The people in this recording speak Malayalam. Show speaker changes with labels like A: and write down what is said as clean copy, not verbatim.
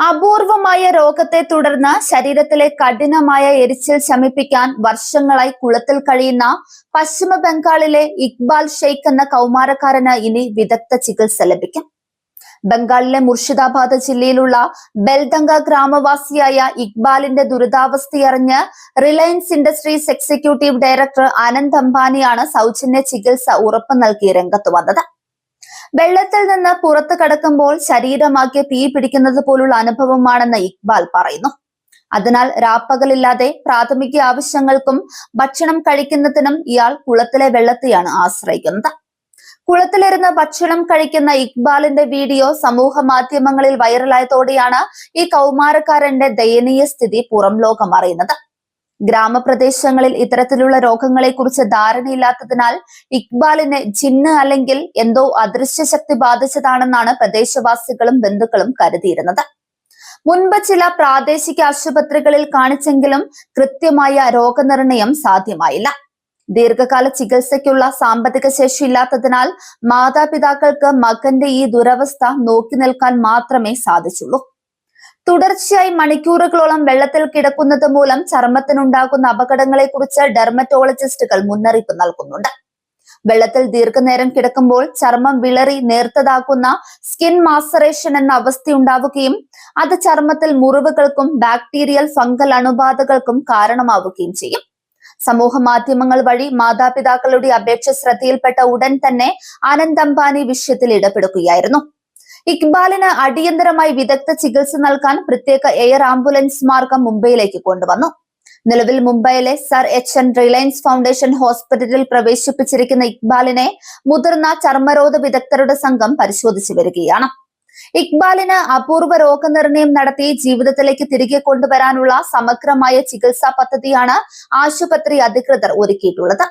A: അപൂർവമായ രോഗത്തെ തുടർന്ന് ശരീരത്തിലെ കഠിനമായ എരിച്ചിൽ ശമിപ്പിക്കാൻ വർഷങ്ങളായി കുളത്തിൽ കഴിയുന്ന പശ്ചിമ ബംഗാളിലെ ഇക്ബാൽ ഷെയ്ഖ് എന്ന കൗമാരക്കാരന് ഇനി വിദഗ്ധ ചികിത്സ ലഭിക്കും. ബംഗാളിലെ മുർഷിദാബാദ് ജില്ലയിലുള്ള ബെൽദംഗ ഗ്രാമവാസിയായ ഇക്ബാലിന്റെ ദുരിതാവസ്ഥയറിഞ്ഞ് Reliance Industries executive director Anant അംബാനിയാണ് സൗജന്യ ചികിത്സ ഉറപ്പു നൽകി രംഗത്ത് വന്നത്. വെള്ളത്തിൽ നിന്ന് പുറത്തു കടക്കുമ്പോൾ ശരീരമാകെ തീ പിടിക്കുന്നത് പോലുള്ള അനുഭവമാണെന്ന് ഇക്ബാൽ പറയുന്നു. അതിനാൽ രാപ്പകലില്ലാതെ പ്രാഥമിക ആവശ്യങ്ങൾക്കും ഭക്ഷണം കഴിക്കുന്നതിനും ഇയാൾ കുളത്തിലെ വെള്ളത്തെയാണ് ആശ്രയിക്കുന്നത്. കുളത്തിലിരുന്ന് ഭക്ഷണം കഴിക്കുന്ന ഇക്ബാലിന്റെ വീഡിയോ സമൂഹ മാധ്യമങ്ങളിൽ വൈറലായതോടെയാണ് ഈ കൗമാരക്കാരന്റെ ദയനീയ സ്ഥിതി പുറം ലോകം അറിയുന്നത്. ഗ്രാമപ്രദേശങ്ങളിൽ ഇത്തരത്തിലുള്ള രോഗങ്ങളെക്കുറിച്ച് ധാരണയില്ലാത്തതിനാൽ ഇക്ബാലിന് ജിന്ന് അല്ലെങ്കിൽ എന്തോ അദൃശ്യ ശക്തി ബാധിച്ചതാണെന്നാണ് പ്രദേശവാസികളും ബന്ധുക്കളും കരുതിയിരുന്നത്. മുൻപ് ചില പ്രാദേശിക ആശുപത്രികളിൽ കാണിച്ചെങ്കിലും കൃത്യമായ രോഗനിർണയം സാധ്യമായില്ല. ദീർഘകാല ചികിത്സയ്ക്കുള്ള സാമ്പത്തിക ശേഷി ഇല്ലാത്തതിനാൽ മാതാപിതാക്കൾക്ക് മകന്റെ ഈ ദുരവസ്ഥ നോക്കി നിൽക്കാൻ മാത്രമേ സാധിച്ചുള്ളൂ. തുടർച്ചയായി മണിക്കൂറുകളോളം വെള്ളത്തിൽ കിടക്കുന്നത് മൂലം ചർമ്മത്തിനുണ്ടാകുന്ന അപകടങ്ങളെക്കുറിച്ച് ഡെർമറ്റോളജിസ്റ്റുകൾ മുന്നറിയിപ്പ് നൽകുന്നുണ്ട്. വെള്ളത്തിൽ ദീർഘനേരം കിടക്കുമ്പോൾ ചർമ്മം വിളറി നേർത്തതാക്കുന്ന സ്കിൻ മാസറേഷൻ എന്ന അവസ്ഥയുണ്ടാവുകയും അത് ചർമ്മത്തിൽ മുറിവുകൾക്കും ബാക്ടീരിയൽ ഫംഗൽ അണുബാധകൾക്കും കാരണമാവുകയും ചെയ്യും. സമൂഹ മാധ്യമങ്ങൾ വഴി മാതാപിതാക്കളുടെ അപേക്ഷ ശ്രദ്ധയിൽപ്പെട്ട ഉടൻ തന്നെ അനന്ത് അംബാനി വിഷയത്തിൽ ഇടപെടുകയായിരുന്നു. ഇക്ബാലിന് അടിയന്തരമായി വിദഗ്ധ ചികിത്സ നൽകാൻ പ്രത്യേക എയർ ആംബുലൻസ് മാർഗം മുംബൈയിലേക്ക് കൊണ്ടുവന്നു. നിലവിൽ മുംബൈയിലെ സർ എച്ച് റിലയൻസ് ഫൗണ്ടേഷൻ ഹോസ്പിറ്റലിൽ പ്രവേശിപ്പിച്ചിരിക്കുന്ന ഇക്ബാലിനെ മുതിർന്ന ചർമ്മരോഗ വിദഗ്ധരുടെ സംഘം പരിശോധിച്ചു വരികയാണ്. ഇക്ബാലിന് അപൂർവ രോഗനിർണയം നടത്തി ജീവിതത്തിലേക്ക് തിരികെ കൊണ്ടുവരാനുള്ള സമഗ്രമായ ചികിത്സാ പദ്ധതിയാണ് ആശുപത്രി അധികൃതർ ഒരുക്കിയിട്ടുള്ളത്.